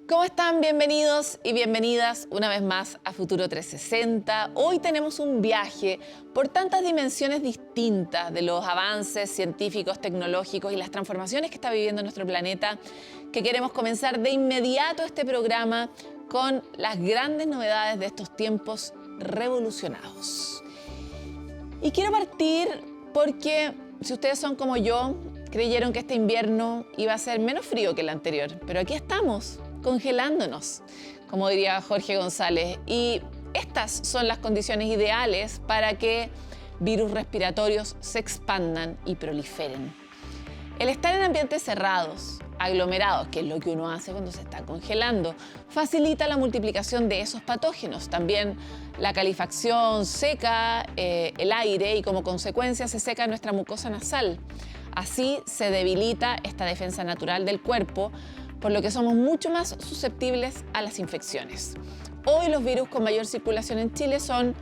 ¿Cómo están? Bienvenidos y bienvenidas una vez más a Futuro 360. Hoy tenemos un viaje por tantas dimensiones distintas de los avances científicos, tecnológicos y las transformaciones que está viviendo nuestro planeta, que queremos comenzar de inmediato este programa con las grandes novedades de estos tiempos revolucionados. Y quiero partir porque, si ustedes son como yo, creyeron que este invierno iba a ser menos frío que el anterior, pero aquí estamos, congelándonos, como diría Jorge González. Y estas son las condiciones ideales para que virus respiratorios se expandan y proliferen. El estar en ambientes cerrados, aglomerados, que es lo que uno hace cuando se está congelando, facilita la multiplicación de esos patógenos. También la calefacción seca el aire y como consecuencia se seca nuestra mucosa nasal. Así se debilita esta defensa natural del cuerpo, por lo que somos mucho más susceptibles a las infecciones. Hoy los virus con mayor circulación en Chile son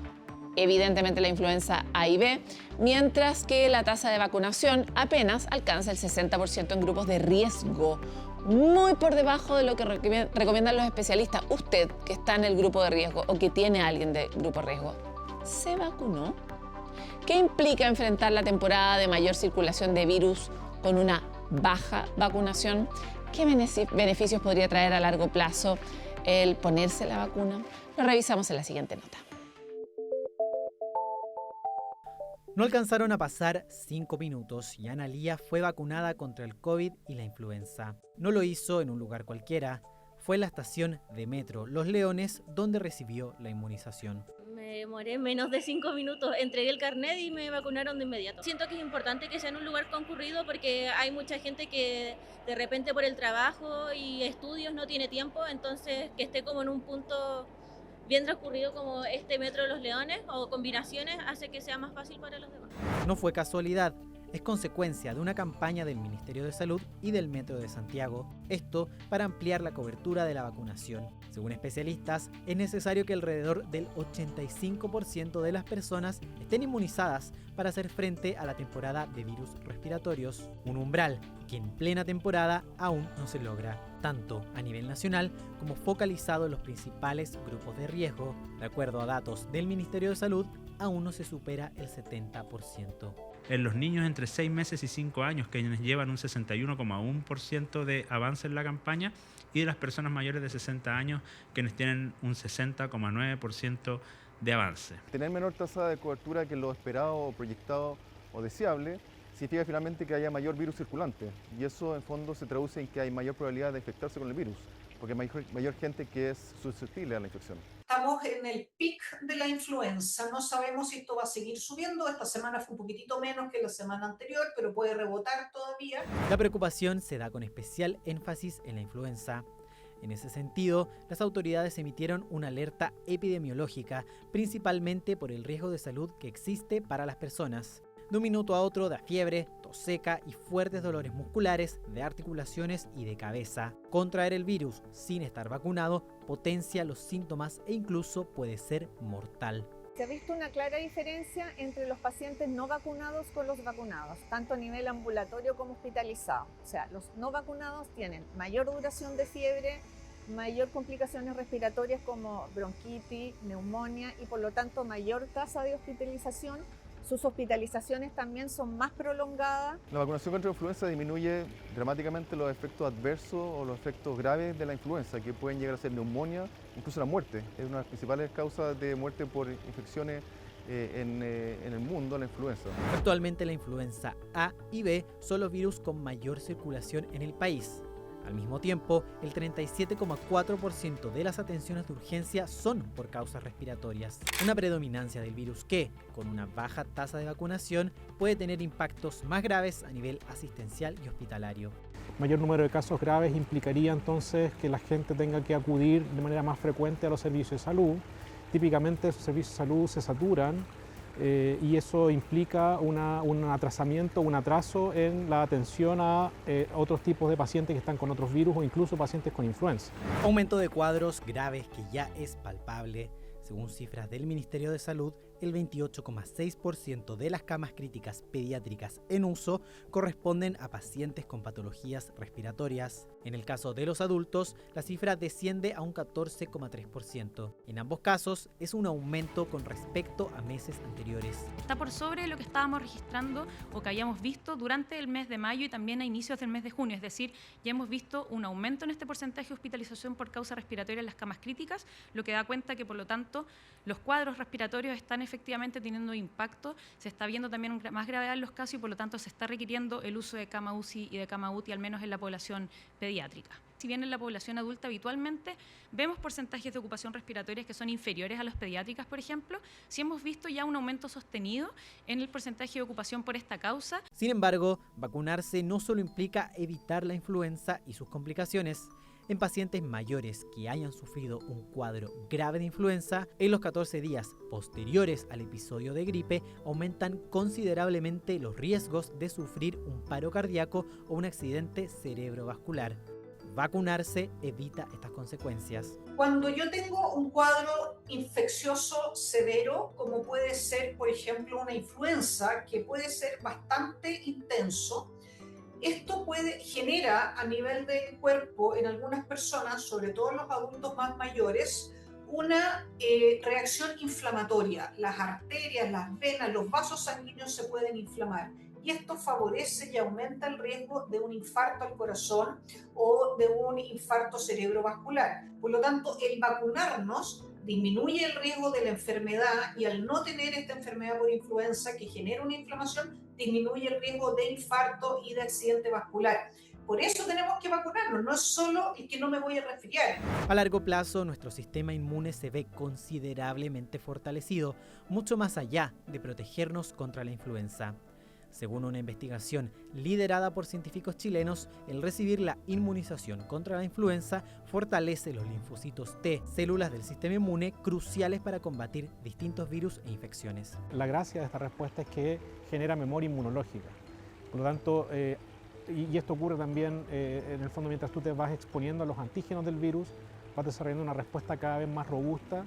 evidentemente la influenza A y B, mientras que la tasa de vacunación apenas alcanza el 60% en grupos de riesgo, muy por debajo de lo que recomiendan los especialistas. Usted que está en el grupo de riesgo o que tiene a alguien de grupo de riesgo, ¿se vacunó? ¿Qué implica enfrentar la temporada de mayor circulación de virus con una baja vacunación? ¿Qué beneficios podría traer a largo plazo el ponerse la vacuna? Lo revisamos en la siguiente nota. No alcanzaron a pasar 5 minutos y Ana Lía fue vacunada contra el COVID y la influenza. No lo hizo en un lugar cualquiera, fue en la estación de metro Los Leones donde recibió la inmunización. Me demoré menos de 5 minutos, entregué el carnet y me vacunaron de inmediato. Siento que es importante que sea en un lugar concurrido porque hay mucha gente que de repente por el trabajo y estudios no tiene tiempo, entonces que esté como en un punto bien transcurrido como este metro de Los Leones o combinaciones hace que sea más fácil para los demás. No fue casualidad, es consecuencia de una campaña del Ministerio de Salud y del Metro de Santiago, esto para ampliar la cobertura de la vacunación. Según especialistas, es necesario que alrededor del 85% de las personas estén inmunizadas para hacer frente a la temporada de virus respiratorios, un umbral que en plena temporada aún no se logra, tanto a nivel nacional como focalizado en los principales grupos de riesgo. De acuerdo a datos del Ministerio de Salud, aún no se supera el 70%. En los niños entre 6 meses y 5 años, quienes llevan un 61,1% de avance en la campaña, y de las personas mayores de 60 años, quienes tienen un 60,9% de avance. Tener menor tasa de cobertura que lo esperado o proyectado o deseable significa finalmente que haya mayor virus circulante, y eso en fondo se traduce en que hay mayor probabilidad de infectarse con el virus, porque hay mayor gente que es susceptible a la infección. Estamos en el pic de la influenza, no sabemos si esto va a seguir subiendo. Esta semana fue un poquitito menos que la semana anterior, pero puede rebotar todavía. La preocupación se da con especial énfasis en la influenza. En ese sentido, las autoridades emitieron una alerta epidemiológica, principalmente por el riesgo de salud que existe para las personas. De un minuto a otro da fiebre, tos seca y fuertes dolores musculares, de articulaciones y de cabeza. Contraer el virus sin estar vacunado potencia los síntomas e incluso puede ser mortal. Se ha visto una clara diferencia entre los pacientes no vacunados con los vacunados, tanto a nivel ambulatorio como hospitalizado. O sea, los no vacunados tienen mayor duración de fiebre, mayor complicaciones respiratorias como bronquitis, neumonía y por lo tanto mayor tasa de hospitalización. Sus hospitalizaciones también son más prolongadas. La vacunación contra la influenza disminuye dramáticamente los efectos adversos o los efectos graves de la influenza, que pueden llegar a ser neumonía, incluso la muerte. Es una de las principales causas de muerte por infecciones en el mundo, la influenza. Actualmente la influenza A y B son los virus con mayor circulación en el país. Al mismo tiempo, el 37,4% de las atenciones de urgencia son por causas respiratorias. Una predominancia del virus que, con una baja tasa de vacunación, puede tener impactos más graves a nivel asistencial y hospitalario. Mayor número de casos graves implicaría entonces que la gente tenga que acudir de manera más frecuente a los servicios de salud. Típicamente esos servicios de salud se saturan y eso implica un atrasamiento, un atraso en la atención a otros tipos de pacientes que están con otros virus o incluso pacientes con influenza. Aumento de cuadros graves que ya es palpable. Según cifras del Ministerio de Salud, el 28,6% de las camas críticas pediátricas en uso corresponden a pacientes con patologías respiratorias. En el caso de los adultos, la cifra desciende a un 14,3%. En ambos casos, es un aumento con respecto a meses anteriores. Está por sobre lo que estábamos registrando o que habíamos visto durante el mes de mayo y también a inicios del mes de junio. Es decir, ya hemos visto un aumento en este porcentaje de hospitalización por causa respiratoria en las camas críticas, lo que da cuenta que, por lo tanto, los cuadros respiratorios están efectivamente teniendo impacto, se está viendo también más gravedad en los casos y, por lo tanto, se está requiriendo el uso de cama UCI y de cama UTI, al menos en la población pediátrica. Si bien en la población adulta habitualmente vemos porcentajes de ocupación respiratorias que son inferiores a las pediátricas, por ejemplo, sí hemos visto ya un aumento sostenido en el porcentaje de ocupación por esta causa. Sin embargo, vacunarse no solo implica evitar la influenza y sus complicaciones. En pacientes mayores que hayan sufrido un cuadro grave de influenza, en los 14 días posteriores al episodio de gripe aumentan considerablemente los riesgos de sufrir un paro cardíaco o un accidente cerebrovascular. Vacunarse evita estas consecuencias. Cuando yo tengo un cuadro infeccioso severo, como puede ser, por ejemplo, una influenza, que puede ser bastante intenso, esto genera a nivel del cuerpo en algunas personas, sobre todo en los adultos más mayores, una reacción inflamatoria. Las arterias, las venas, los vasos sanguíneos se pueden inflamar. Y esto favorece y aumenta el riesgo de un infarto al corazón o de un infarto cerebrovascular. Por lo tanto, el vacunarnos disminuye el riesgo de la enfermedad y al no tener esta enfermedad por influenza que genera una inflamación, disminuye el riesgo de infarto y de accidente vascular. Por eso tenemos que vacunarnos, no es solo el que no me voy a resfriar. A largo plazo, nuestro sistema inmune se ve considerablemente fortalecido, mucho más allá de protegernos contra la influenza. Según una investigación liderada por científicos chilenos, el recibir la inmunización contra la influenza fortalece los linfocitos T, células del sistema inmune cruciales para combatir distintos virus e infecciones. La gracia de esta respuesta es que genera memoria inmunológica. Por lo tanto, y esto ocurre también, en el fondo, mientras tú te vas exponiendo a los antígenos del virus, vas desarrollando una respuesta cada vez más robusta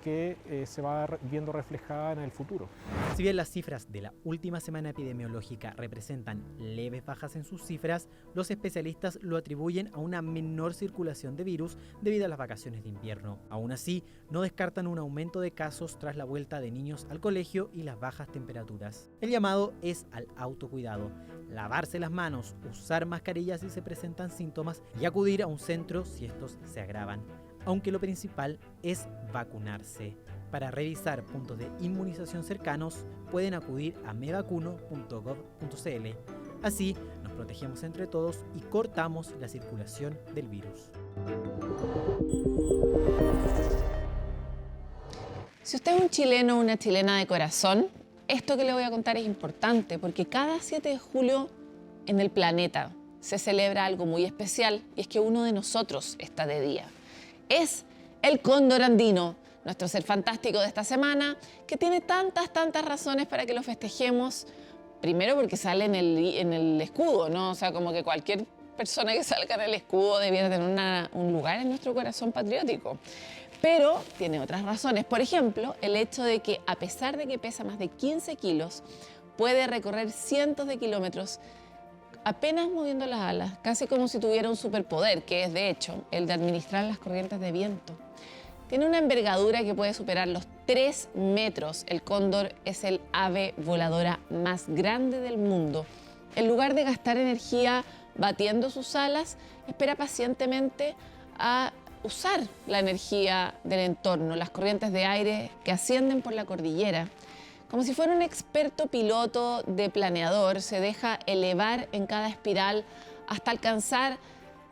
que se va viendo reflejada en el futuro. Si bien las cifras de la última semana epidemiológica representan leves bajas en sus cifras, los especialistas lo atribuyen a una menor circulación de virus debido a las vacaciones de invierno. Aún así, no descartan un aumento de casos tras la vuelta de niños al colegio y las bajas temperaturas. El llamado es al autocuidado, lavarse las manos, usar mascarillas si se presentan síntomas y acudir a un centro si estos se agravan. Aunque lo principal es vacunarse. Para revisar puntos de inmunización cercanos, pueden acudir a mevacuno.gov.cl. Así nos protegemos entre todos y cortamos la circulación del virus. Si usted es un chileno o una chilena de corazón, esto que le voy a contar es importante porque cada 7 de julio en el planeta se celebra algo muy especial y es que uno de nosotros está de día. Es el cóndor andino, nuestro ser fantástico de esta semana, que tiene tantas razones para que lo festejemos. Primero porque sale en el escudo, ¿no? O sea, como que cualquier persona que salga en el escudo debiera tener un lugar en nuestro corazón patriótico. Pero tiene otras razones. Por ejemplo, el hecho de que, a pesar de que pesa más de 15 kilos, puede recorrer cientos de kilómetros apenas moviendo las alas, casi como si tuviera un superpoder, que es de hecho el de administrar las corrientes de viento. Tiene una envergadura que puede superar los 3 metros. El cóndor es el ave voladora más grande del mundo. En lugar de gastar energía batiendo sus alas, espera pacientemente a usar la energía del entorno, las corrientes de aire que ascienden por la cordillera. Como si fuera un experto piloto de planeador, se deja elevar en cada espiral hasta alcanzar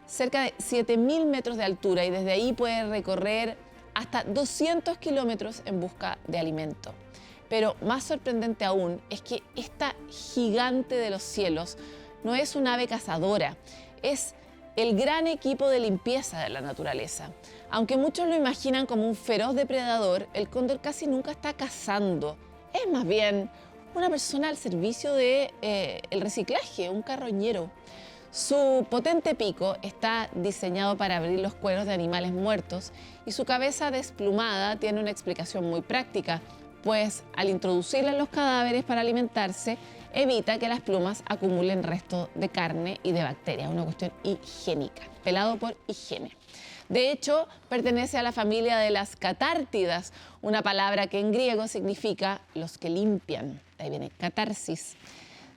cerca de 7.000 metros de altura y desde ahí puede recorrer hasta 200 kilómetros en busca de alimento. Pero más sorprendente aún es que esta gigante de los cielos no es un ave cazadora, es el gran equipo de limpieza de la naturaleza. Aunque muchos lo imaginan como un feroz depredador, el cóndor casi nunca está cazando. Es más bien una persona al servicio del reciclaje, un carroñero. Su potente pico está diseñado para abrir los cueros de animales muertos y su cabeza desplumada tiene una explicación muy práctica. pues al introducirla en los cadáveres para alimentarse, evita que las plumas acumulen restos de carne y de bacterias, una cuestión higiénica, pelado por higiene. De hecho, pertenece a la familia de las catártidas, una palabra que en griego significa los que limpian, de ahí viene catarsis.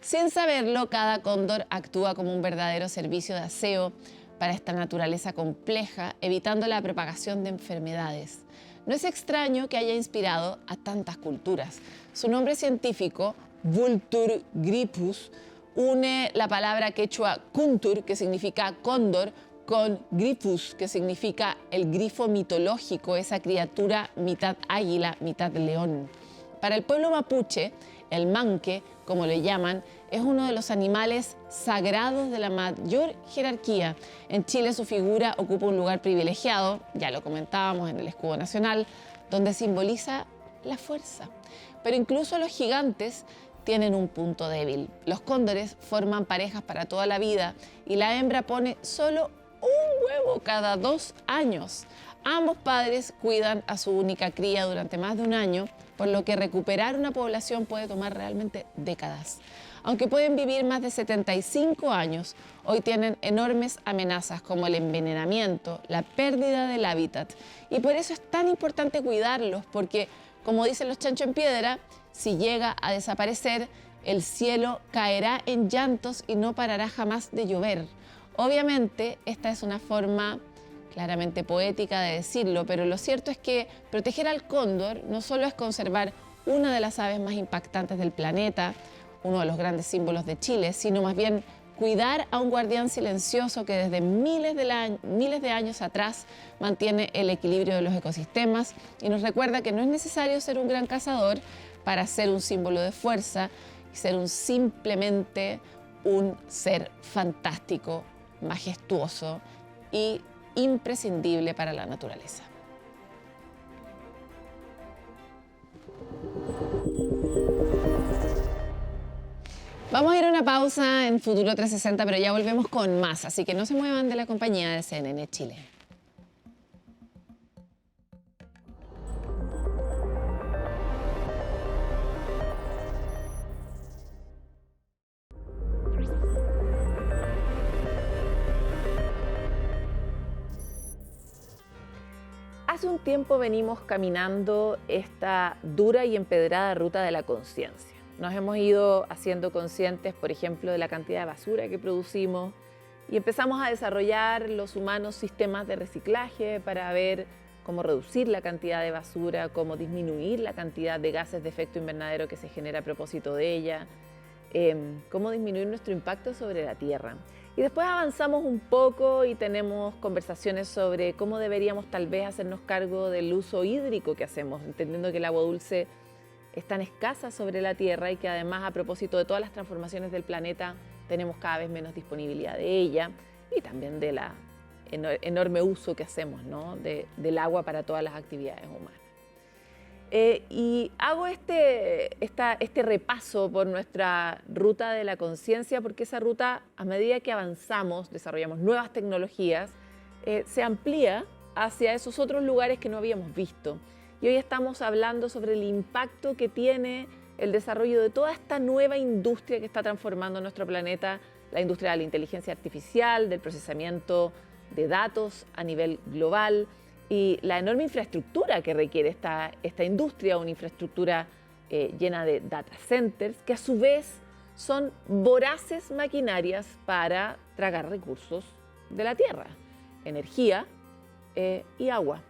Sin saberlo, cada cóndor actúa como un verdadero servicio de aseo para esta naturaleza compleja, evitando la propagación de enfermedades. No es extraño que haya inspirado a tantas culturas. Su nombre científico, Vultur grypus, une la palabra quechua kuntur, que significa cóndor, con grypus, que significa el grifo mitológico, esa criatura mitad águila, mitad león. Para el pueblo mapuche, el manque, como le llaman, es uno de los animales sagrados de la mayor jerarquía. En Chile su figura ocupa un lugar privilegiado, ya lo comentábamos en el escudo nacional, donde simboliza la fuerza. Pero incluso los gigantes tienen un punto débil. Los cóndores forman parejas para toda la vida y la hembra pone solo un huevo cada 2 años. Ambos padres cuidan a su única cría durante más de un año, por lo que recuperar una población puede tomar realmente décadas. Aunque pueden vivir más de 75 años, hoy tienen enormes amenazas como el envenenamiento, la pérdida del hábitat. Y por eso es tan importante cuidarlos, porque, como dicen los chancho en piedra, si llega a desaparecer, el cielo caerá en llantos y no parará jamás de llover. Obviamente, esta es una forma claramente poética de decirlo, pero lo cierto es que proteger al cóndor no solo es conservar una de las aves más impactantes del planeta, uno de los grandes símbolos de Chile, sino más bien cuidar a un guardián silencioso que desde miles de años atrás mantiene el equilibrio de los ecosistemas y nos recuerda que no es necesario ser un gran cazador para ser un símbolo de fuerza y ser simplemente un ser fantástico, majestuoso y imprescindible para la naturaleza. Vamos a ir a una pausa en Futuro 360, pero ya volvemos con más, así que no se muevan de la compañía de CNN Chile. Hace un tiempo venimos caminando esta dura y empedrada ruta de la conciencia. Nos hemos ido haciendo conscientes, por ejemplo, de la cantidad de basura que producimos y empezamos a desarrollar los humanos sistemas de reciclaje para ver cómo reducir la cantidad de basura, cómo disminuir la cantidad de gases de efecto invernadero que se genera a propósito de ella, cómo disminuir nuestro impacto sobre la Tierra. Y después avanzamos un poco y tenemos conversaciones sobre cómo deberíamos tal vez hacernos cargo del uso hídrico que hacemos, entendiendo que el agua dulce es tan escasa sobre la Tierra y que además a propósito de todas las transformaciones del planeta tenemos cada vez menos disponibilidad de ella y también de la enorme uso que hacemos, ¿no? del agua para todas las actividades humanas. Y hago este repaso por nuestra ruta de la conciencia porque esa ruta, a medida que avanzamos, desarrollamos nuevas tecnologías, se amplía hacia esos otros lugares que no habíamos visto. Y hoy estamos hablando sobre el impacto que tiene el desarrollo de toda esta nueva industria que está transformando nuestro planeta, la industria de la inteligencia artificial, del procesamiento de datos a nivel global, y la enorme infraestructura que requiere esta industria, una infraestructura llena de data centers, que a su vez son voraces maquinarias para tragar recursos de la tierra, energía y agua.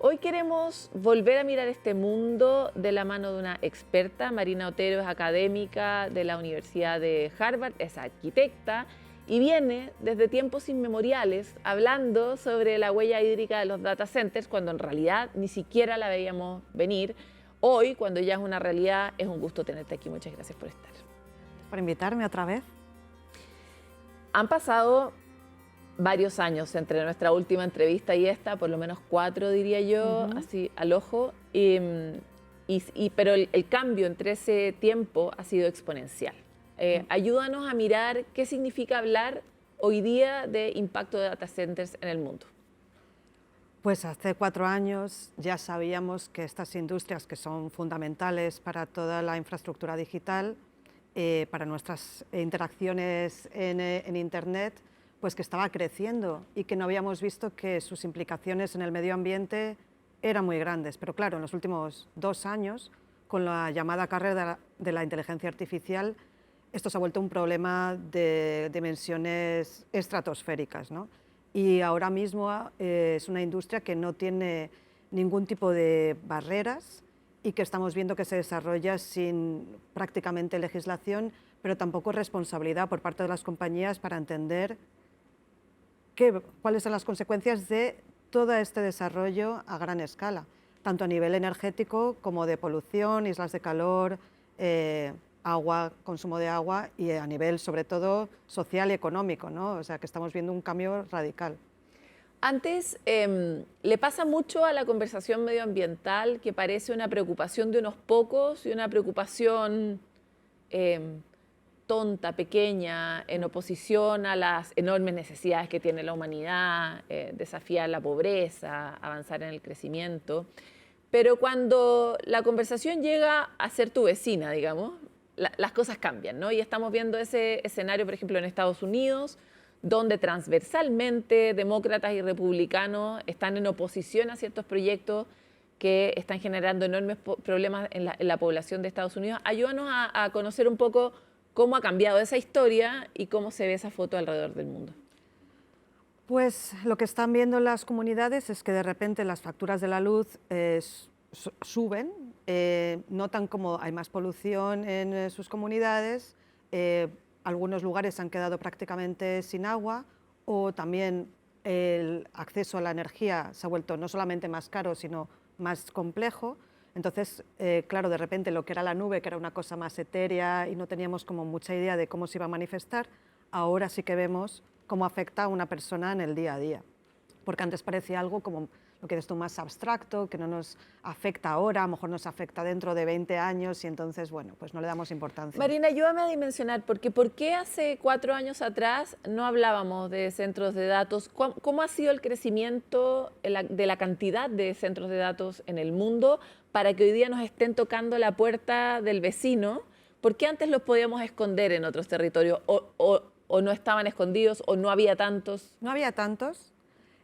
Hoy queremos volver a mirar este mundo de la mano de una experta. Marina Otero es académica de la Universidad de Harvard, es arquitecta, y viene desde tiempos inmemoriales hablando sobre la huella hídrica de los data centers, cuando en realidad ni siquiera la veíamos venir. Hoy, cuando ya es una realidad, es un gusto tenerte aquí. Muchas gracias por estar. Por invitarme otra vez. Han pasado varios años entre nuestra última entrevista y esta, por lo menos 4 diría yo, así al ojo, pero el cambio entre ese tiempo ha sido exponencial. Ayúdanos a mirar qué significa hablar hoy día de impacto de data centers en el mundo. Pues hace 4 años ya sabíamos que estas industrias, que son fundamentales para toda la infraestructura digital, para nuestras interacciones en Internet, pues que estaba creciendo y que no habíamos visto que sus implicaciones en el medio ambiente eran muy grandes. Pero claro, en los últimos 2 años, con la llamada carrera de la inteligencia artificial, esto se ha vuelto un problema de dimensiones estratosféricas, ¿no? Y ahora mismo es una industria que no tiene ningún tipo de barreras y que estamos viendo que se desarrolla sin prácticamente legislación, pero tampoco responsabilidad por parte de las compañías para entender cuáles son las consecuencias de todo este desarrollo a gran escala, tanto a nivel energético como de polución, islas de calor, agua, consumo de agua y a nivel sobre todo social y económico, ¿no? O sea que estamos viendo un cambio radical. Antes, le pasa mucho a la conversación medioambiental que parece una preocupación de unos pocos y una preocupación tonta, pequeña, en oposición a las enormes necesidades que tiene la humanidad, desafiar la pobreza, avanzar en el crecimiento. Pero cuando la conversación llega a ser tu vecina, digamos, las cosas cambian, ¿no? Y estamos viendo ese escenario, por ejemplo, en Estados Unidos, donde transversalmente demócratas y republicanos están en oposición a ciertos proyectos que están generando enormes problemas en la población de Estados Unidos. Ayúdanos a conocer un poco cómo ha cambiado esa historia y cómo se ve esa foto alrededor del mundo. Pues lo que están viendo las comunidades es que de repente las facturas de la luz suben, notan como hay más polución en sus comunidades, algunos lugares han quedado prácticamente sin agua o también el acceso a la energía se ha vuelto no solamente más caro, sino más complejo. Entonces, claro, de repente lo que era la nube, que era una cosa más etérea y no teníamos como mucha idea de cómo se iba a manifestar, ahora sí que vemos cómo afecta a una persona en el día a día. Porque antes parecía algo como lo que eres tú más abstracto, que no nos afecta ahora, a lo mejor nos afecta dentro de 20 años y entonces, bueno, pues no le damos importancia. Marina, ayúdame a dimensionar, porque ¿por qué hace 4 años atrás no hablábamos de centros de datos? ¿Cómo ha sido el crecimiento de la cantidad de centros de datos en el mundo para que hoy día nos estén tocando la puerta del vecino? ¿Por qué antes los podíamos esconder en otros territorios? ¿O no estaban escondidos o no había tantos? No había tantos.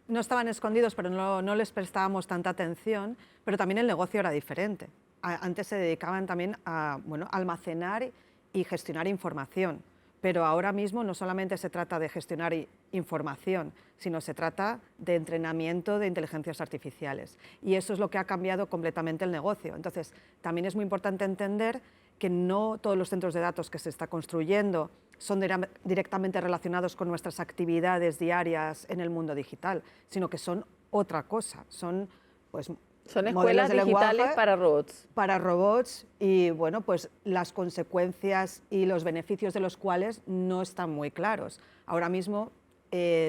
No estaban escondidos, pero no les prestábamos tanta atención, pero también el negocio era diferente. Antes se dedicaban también a almacenar y gestionar información, pero ahora mismo no solamente se trata de gestionar información, sino se trata de entrenamiento de inteligencias artificiales. Y eso es lo que ha cambiado completamente el negocio. Entonces, también es muy importante entender que no todos los centros de datos que se está construyendo son directamente relacionados con nuestras actividades diarias en el mundo digital, sino que son otra cosa, son escuelas digitales para robots. Para robots y bueno, pues las consecuencias y los beneficios de los cuales no están muy claros. Ahora mismo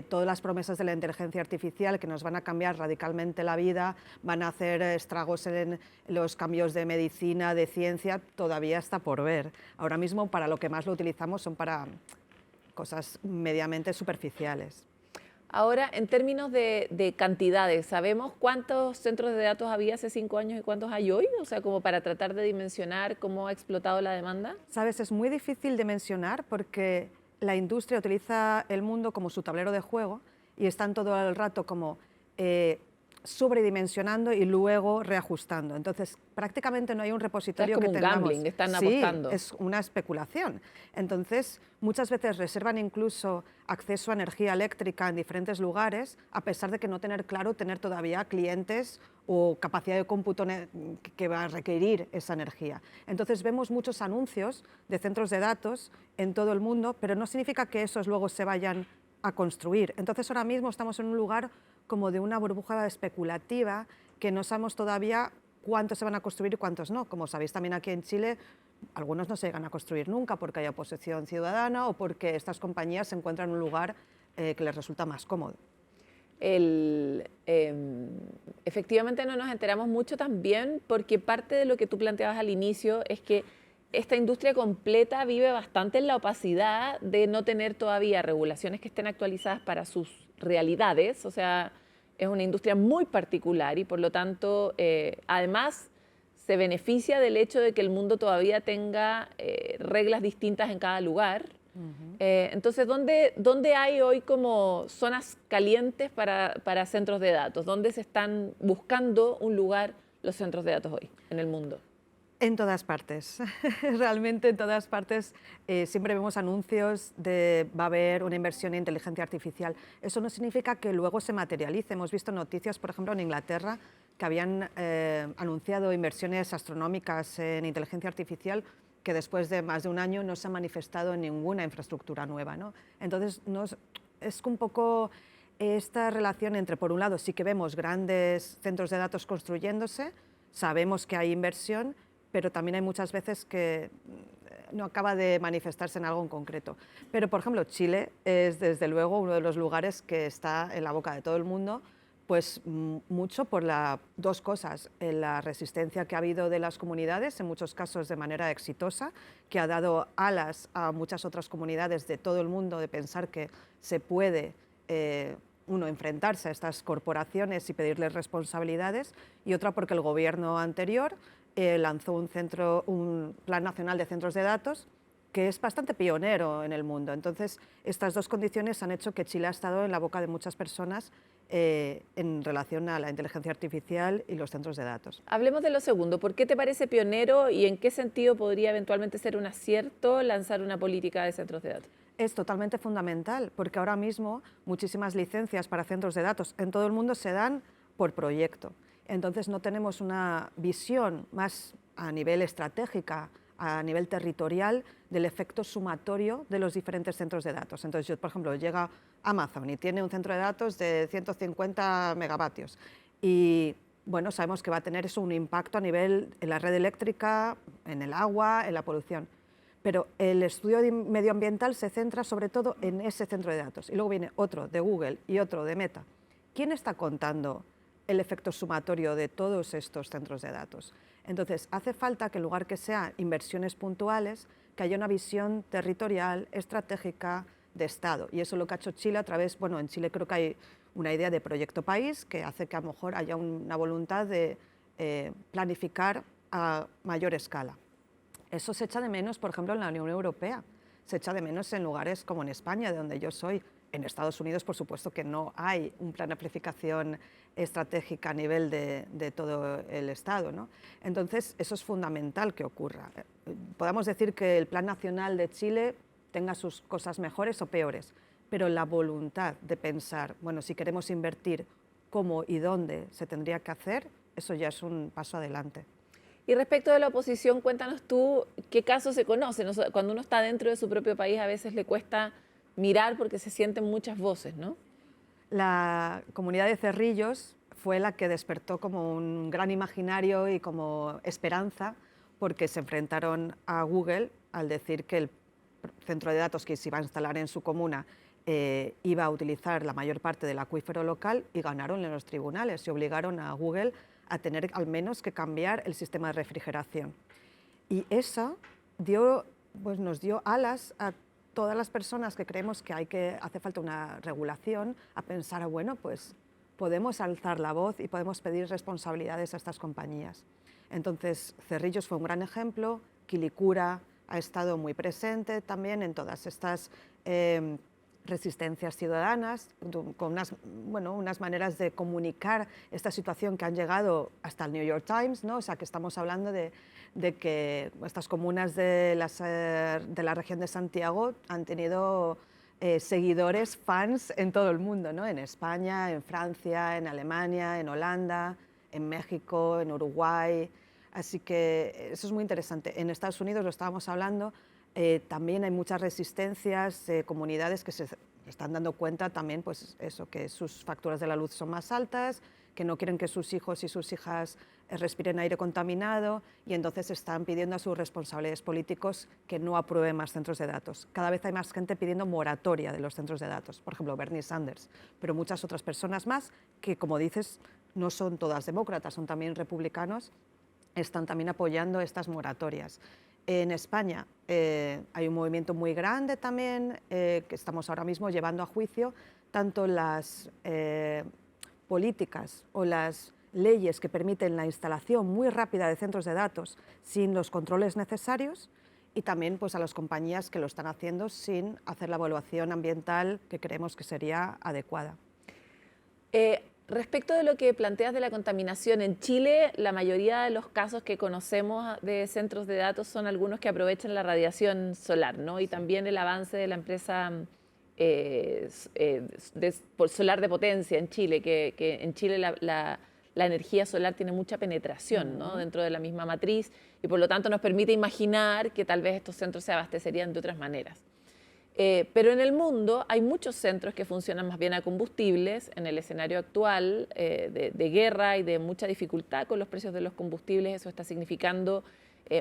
todas las promesas de la inteligencia artificial que nos van a cambiar radicalmente la vida, van a hacer estragos en los cambios de medicina, de ciencia, todavía está por ver. Ahora mismo para lo que más lo utilizamos son para cosas mediamente superficiales. Ahora, en términos de cantidades, ¿sabemos cuántos centros de datos había hace 5 años y cuántos hay hoy? O sea, como para tratar de dimensionar cómo ha explotado la demanda. Sabes, es muy difícil de mencionar porque la industria utiliza el mundo como su tablero de juego y están todo el rato como sobredimensionando y luego reajustando. Entonces, prácticamente no hay un repositorio que tengamos. Es como un gambling, están sí, apostando. Es una especulación. Entonces, muchas veces reservan incluso acceso a energía eléctrica en diferentes lugares, a pesar de que no tener claro tener todavía clientes o capacidad de cómputo que va a requerir esa energía. Entonces, vemos muchos anuncios de centros de datos en todo el mundo, pero no significa que esos luego se vayan a construir. Entonces, ahora mismo estamos en un lugar como de una burbuja especulativa que no sabemos todavía cuántos se van a construir y cuántos no. Como sabéis también aquí en Chile, algunos no se llegan a construir nunca porque hay oposición ciudadana o porque estas compañías se encuentran en un lugar que les resulta más cómodo. Efectivamente no nos enteramos mucho también porque parte de lo que tú planteabas al inicio es que esta industria completa vive bastante en la opacidad de no tener todavía regulaciones que estén actualizadas para sus realidades. O sea, es una industria muy particular y por lo tanto, además, se beneficia del hecho de que el mundo todavía tenga reglas distintas en cada lugar. Entonces, ¿dónde hay hoy como zonas calientes para centros de datos? ¿Dónde se están buscando un lugar los centros de datos hoy en el mundo? En todas partes, realmente en todas partes. Siempre vemos anuncios de va a haber una inversión en inteligencia artificial. Eso no significa que luego se materialice. Hemos visto noticias, por ejemplo, en Inglaterra, que habían anunciado inversiones astronómicas en inteligencia artificial que después de más de un año no se ha manifestado en ninguna infraestructura nueva, ¿no? Entonces, es un poco esta relación entre, por un lado, sí que vemos grandes centros de datos construyéndose, sabemos que hay inversión, pero también hay muchas veces que no acaba de manifestarse en algo en concreto. Pero, por ejemplo, Chile es, desde luego, uno de los lugares que está en la boca de todo el mundo, pues mucho por dos cosas: la resistencia que ha habido de las comunidades, en muchos casos de manera exitosa, que ha dado alas a muchas otras comunidades de todo el mundo de pensar que se puede enfrentarse a estas corporaciones y pedirles responsabilidades, y otra porque el gobierno anterior lanzó un Plan Nacional de Centros de Datos que es bastante pionero en el mundo. Entonces, estas dos condiciones han hecho que Chile ha estado en la boca de muchas personas en relación a la inteligencia artificial y los centros de datos. Hablemos de lo segundo. ¿Por qué te parece pionero y en qué sentido podría eventualmente ser un acierto lanzar una política de centros de datos? Es totalmente fundamental, porque ahora mismo muchísimas licencias para centros de datos en todo el mundo se dan por proyecto. Entonces no tenemos una visión más a nivel estratégica, a nivel territorial, del efecto sumatorio de los diferentes centros de datos. Entonces, yo, por ejemplo, llega Amazon y tiene un centro de datos de 150 megavatios y, bueno, sabemos que va a tener eso un impacto a nivel en la red eléctrica, en el agua, en la polución. Pero el estudio medioambiental se centra sobre todo en ese centro de datos. Y luego viene otro de Google y otro de Meta. ¿Quién está contando el efecto sumatorio de todos estos centros de datos? Entonces, hace falta que en lugar que sean inversiones puntuales, que haya una visión territorial, estratégica, de Estado. Y eso es lo que ha hecho Chile a través, bueno, en Chile creo que hay una idea de proyecto país que hace que a lo mejor haya una voluntad de planificar a mayor escala. Eso se echa de menos, por ejemplo, en la Unión Europea. Se echa de menos en lugares como en España, de donde yo soy. En Estados Unidos, por supuesto, que no hay un plan de planificación estratégica a nivel de todo el Estado, ¿no? Entonces, eso es fundamental que ocurra. Podemos decir que el Plan Nacional de Chile tenga sus cosas mejores o peores, pero la voluntad de pensar, bueno, si queremos invertir, cómo y dónde se tendría que hacer, eso ya es un paso adelante. Y respecto de la oposición, cuéntanos tú qué casos se conocen. Cuando uno está dentro de su propio país, a veces le cuesta mirar porque se sienten muchas voces, ¿no? La comunidad de Cerrillos fue la que despertó como un gran imaginario y como esperanza, porque se enfrentaron a Google al decir que el centro de datos que se iba a instalar en su comuna iba a utilizar la mayor parte del acuífero local, y ganaron en los tribunales y obligaron a Google a tener al menos que cambiar el sistema de refrigeración. Y eso nos dio alas a todas las personas que creemos que hace falta una regulación, a pensar, bueno, pues podemos alzar la voz y podemos pedir responsabilidades a estas compañías. Entonces, Cerrillos fue un gran ejemplo, Quilicura ha estado muy presente también en todas estas resistencias ciudadanas, con unas maneras de comunicar esta situación que han llegado hasta el New York Times, ¿no? O sea, que estamos hablando de que estas comunas de la región de Santiago han tenido seguidores, fans en todo el mundo, ¿no? En España, en Francia, en Alemania, en Holanda, en México, en Uruguay. Así que eso es muy interesante. En Estados Unidos, lo estábamos hablando, también hay muchas resistencias, comunidades que se están dando cuenta también, pues eso, que sus facturas de la luz son más altas, que no quieren que sus hijos y sus hijas respiren aire contaminado, y entonces están pidiendo a sus responsables políticos que no aprueben más centros de datos. Cada vez hay más gente pidiendo moratoria de los centros de datos, por ejemplo Bernie Sanders, pero muchas otras personas más que, como dices, no son todas demócratas, son también republicanos, están también apoyando estas moratorias. En España hay un movimiento muy grande también, que estamos ahora mismo llevando a juicio tanto las políticas o las leyes que permiten la instalación muy rápida de centros de datos sin los controles necesarios, y también pues, a las compañías que lo están haciendo sin hacer la evaluación ambiental que creemos que sería adecuada. Respecto de lo que planteas de la contaminación, en Chile la mayoría de los casos que conocemos de centros de datos son algunos que aprovechan la radiación solar, ¿no? Y también el avance de la empresa solar de potencia en Chile, que en Chile la energía solar tiene mucha penetración, ¿no? Dentro de la misma matriz, y por lo tanto nos permite imaginar que tal vez estos centros se abastecerían de otras maneras. Pero en el mundo hay muchos centros que funcionan más bien a combustibles. En el escenario actual de guerra y de mucha dificultad con los precios de los combustibles, eso está significando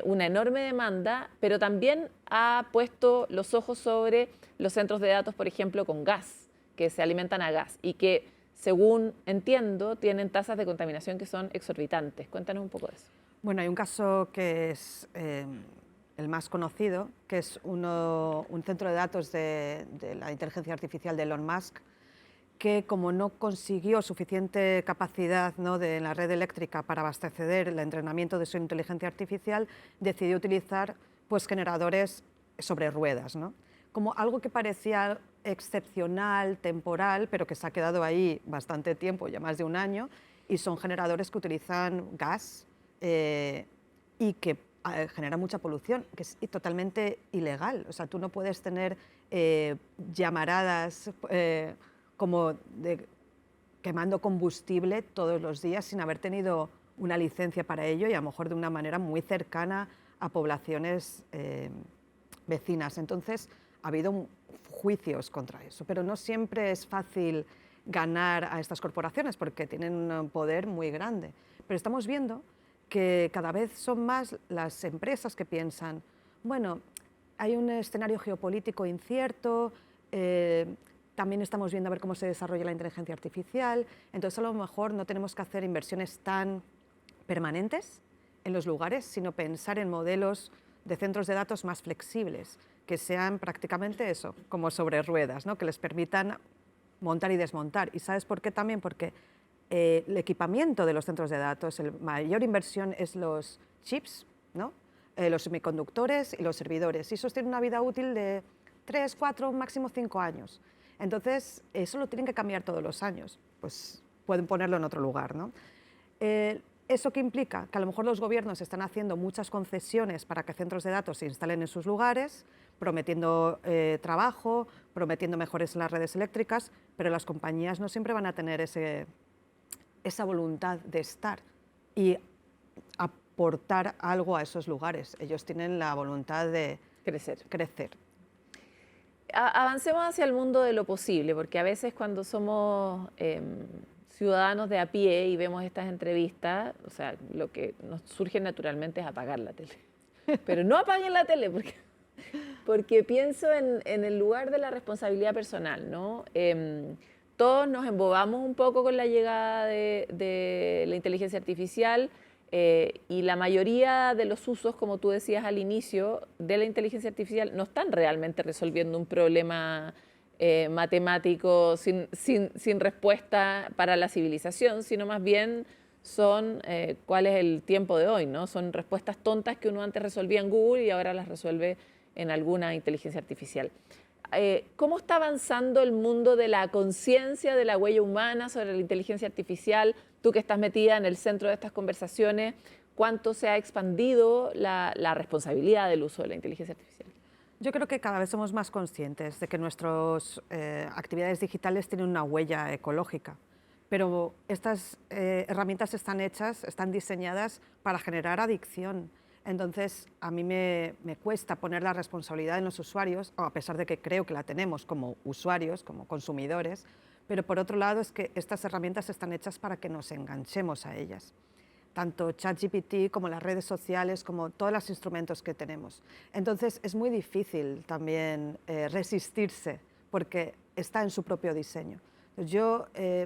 una enorme demanda, pero también ha puesto los ojos sobre los centros de datos, por ejemplo, con gas, que se alimentan a gas y que, según entiendo, tienen tasas de contaminación que son exorbitantes. Cuéntanos un poco de eso. Bueno, hay un caso que es el más conocido, que es un centro de datos de la inteligencia artificial de Elon Musk, que como no consiguió suficiente capacidad, ¿no?, de la red eléctrica para abastecer el entrenamiento de su inteligencia artificial, decidió utilizar pues, generadores sobre ruedas, ¿no? Como algo que parecía excepcional, temporal, pero que se ha quedado ahí bastante tiempo, ya más de un año, y son generadores que utilizan gas y que genera mucha polución, que es totalmente ilegal. O sea, tú no puedes tener llamaradas como quemando combustible todos los días sin haber tenido una licencia para ello, y a lo mejor de una manera muy cercana a poblaciones vecinas. Entonces, ha habido juicios contra eso, pero no siempre es fácil ganar a estas corporaciones porque tienen un poder muy grande. Pero estamos viendo que cada vez son más las empresas que piensan, bueno, hay un escenario geopolítico incierto, también estamos viendo a ver cómo se desarrolla la inteligencia artificial, entonces a lo mejor no tenemos que hacer inversiones tan permanentes en los lugares, sino pensar en modelos de centros de datos más flexibles, que sean prácticamente eso, como sobre ruedas, ¿no?, que les permitan montar y desmontar. ¿Y sabes por qué también? Porque el equipamiento de los centros de datos, la mayor inversión es los chips, ¿no?, los semiconductores y los servidores, y esos tienen una vida útil de 3, 4, máximo 5 años. Entonces, eso lo tienen que cambiar todos los años, pues pueden ponerlo en otro lugar, ¿no? ¿Eso qué implica? Que a lo mejor los gobiernos están haciendo muchas concesiones para que centros de datos se instalen en sus lugares, prometiendo trabajo, prometiendo mejoras en las redes eléctricas, pero las compañías no siempre van a tener esa voluntad de estar y aportar algo a esos lugares. Ellos tienen la voluntad de crecer. Avancemos hacia el mundo de lo posible, porque a veces cuando somos ciudadanos de a pie y vemos estas entrevistas, o sea, lo que nos surge naturalmente es apagar la tele. Pero no apaguen la tele, porque pienso en el lugar de la responsabilidad personal, ¿no? Todos nos embobamos un poco con la llegada de la inteligencia artificial, y la mayoría de los usos, como tú decías al inicio, de la inteligencia artificial no están realmente resolviendo un problema matemático sin respuesta para la civilización, sino más bien son cuál es el tiempo de hoy, ¿no? Son respuestas tontas que uno antes resolvía en Google y ahora las resuelve en alguna inteligencia artificial. ¿Cómo está avanzando el mundo de la conciencia de la huella humana sobre la inteligencia artificial? Tú que estás metida en el centro de estas conversaciones, ¿cuánto se ha expandido la responsabilidad del uso de la inteligencia artificial? Yo creo que cada vez somos más conscientes de que nuestras actividades digitales tienen una huella ecológica, pero estas herramientas están diseñadas para generar adicción. Entonces, a mí me cuesta poner la responsabilidad en los usuarios, a pesar de que creo que la tenemos como usuarios, como consumidores, pero por otro lado es que estas herramientas están hechas para que nos enganchemos a ellas. Tanto ChatGPT como las redes sociales, como todos los instrumentos que tenemos. Entonces, es muy difícil también resistirse, porque está en su propio diseño.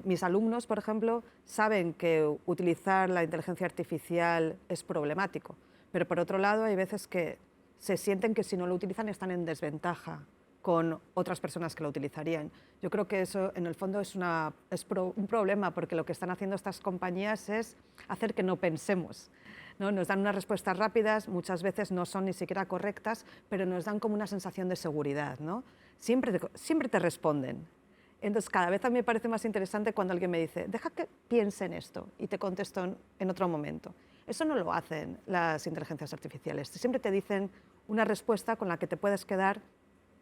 Mis alumnos, por ejemplo, saben que utilizar la inteligencia artificial es problemático, pero por otro lado hay veces que se sienten que si no lo utilizan están en desventaja con otras personas que lo utilizarían. Yo creo que eso en el fondo es un problema, porque lo que están haciendo estas compañías es hacer que no pensemos, ¿no? Nos dan unas respuestas rápidas, muchas veces no son ni siquiera correctas, pero nos dan como una sensación de seguridad, ¿no? Siempre te responden. Entonces cada vez a mí me parece más interesante cuando alguien me dice, deja que piense en esto y te contesto en otro momento. Eso no lo hacen las inteligencias artificiales. Siempre te dicen una respuesta con la que te puedes quedar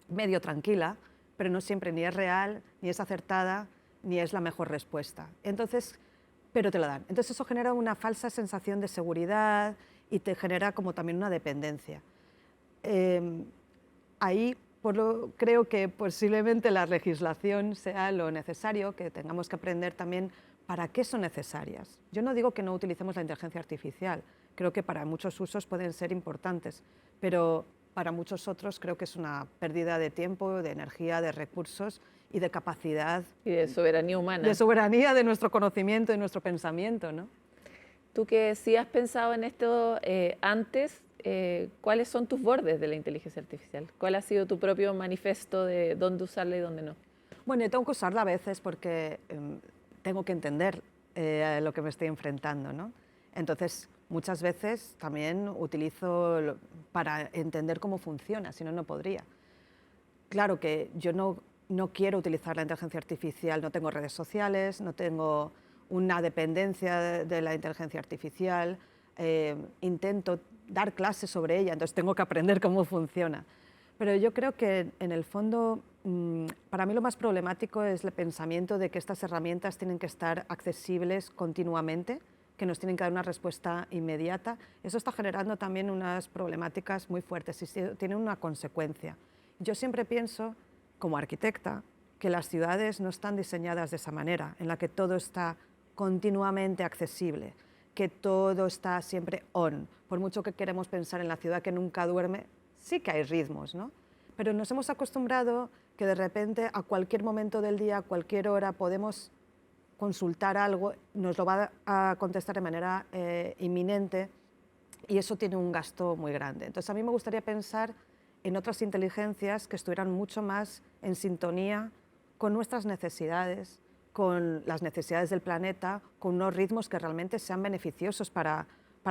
medio tranquila, pero no siempre ni es real, ni es acertada, ni es la mejor respuesta. Entonces, pero te la dan. Entonces eso genera una falsa sensación de seguridad y te genera como también una dependencia. Ahí creo que posiblemente la legislación sea lo necesario, que tengamos que aprender también para qué son necesarias. Yo no digo que no utilicemos la inteligencia artificial, creo que para muchos usos pueden ser importantes, pero para muchos otros creo que es una pérdida de tiempo, de energía, de recursos y de capacidad. Y de soberanía humana. De soberanía, de nuestro conocimiento, de nuestro pensamiento, ¿no? Tú que sí has pensado en esto antes, ¿cuáles son tus bordes de la inteligencia artificial? ¿Cuál ha sido tu propio manifiesto de dónde usarla y dónde no? Bueno, yo tengo que usarla a veces porque tengo que entender a lo que me estoy enfrentando, ¿no? Entonces, muchas veces también utilizo para entender cómo funciona, si no, no podría. Claro que yo no quiero utilizar la inteligencia artificial, no tengo redes sociales, no tengo una dependencia de la inteligencia artificial, intento dar clases sobre ella, entonces tengo que aprender cómo funciona. Pero yo creo que en el fondo, para mí lo más problemático es el pensamiento de que estas herramientas tienen que estar accesibles continuamente, que nos tienen que dar una respuesta inmediata. Eso está generando también unas problemáticas muy fuertes y tiene una consecuencia. Yo siempre pienso, como arquitecta, que las ciudades no están diseñadas de esa manera, en la que todo está continuamente accesible, que todo está siempre on. Por mucho que queremos pensar en la ciudad que nunca duerme, sí que hay ritmos, ¿no? Pero nos hemos acostumbrado que de repente a cualquier momento del día, a cualquier hora, podemos consultar algo, nos lo va a contestar de manera inminente y eso tiene un gasto muy grande. Entonces a mí me gustaría pensar en otras inteligencias que estuvieran mucho más en sintonía con nuestras necesidades, con las necesidades del planeta, con unos ritmos que realmente sean beneficiosos para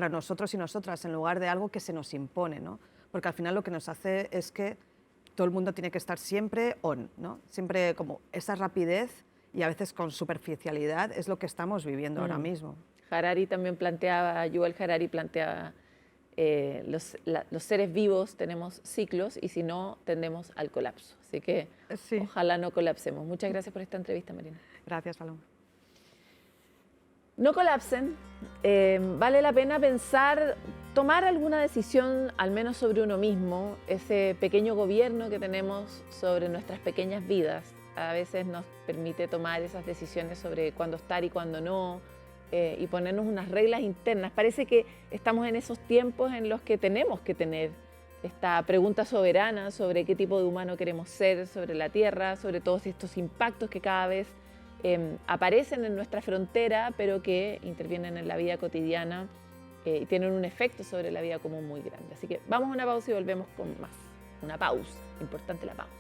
nosotros y nosotras, en lugar de algo que se nos impone, ¿no? Porque al final lo que nos hace es que todo el mundo tiene que estar siempre on, ¿no? Siempre como esa rapidez y a veces con superficialidad es lo que estamos viviendo ahora mismo. Harari también planteaba, Yuval Harari planteaba, los seres vivos tenemos ciclos y si no tendemos al colapso. Así que sí, ojalá no colapsemos. Muchas gracias por esta entrevista, Marina. Gracias, Paloma. No colapsen, vale la pena pensar, tomar alguna decisión, al menos sobre uno mismo, ese pequeño gobierno que tenemos sobre nuestras pequeñas vidas. A veces nos permite tomar esas decisiones sobre cuándo estar y cuándo no, y ponernos unas reglas internas. Parece que estamos en esos tiempos en los que tenemos que tener esta pregunta soberana sobre qué tipo de humano queremos ser, sobre la Tierra, sobre todos estos impactos que cada vez aparecen en nuestra frontera, pero que intervienen en la vida cotidiana y tienen un efecto sobre la vida común muy grande. Así que vamos a una pausa y volvemos con más. Una pausa, importante la pausa.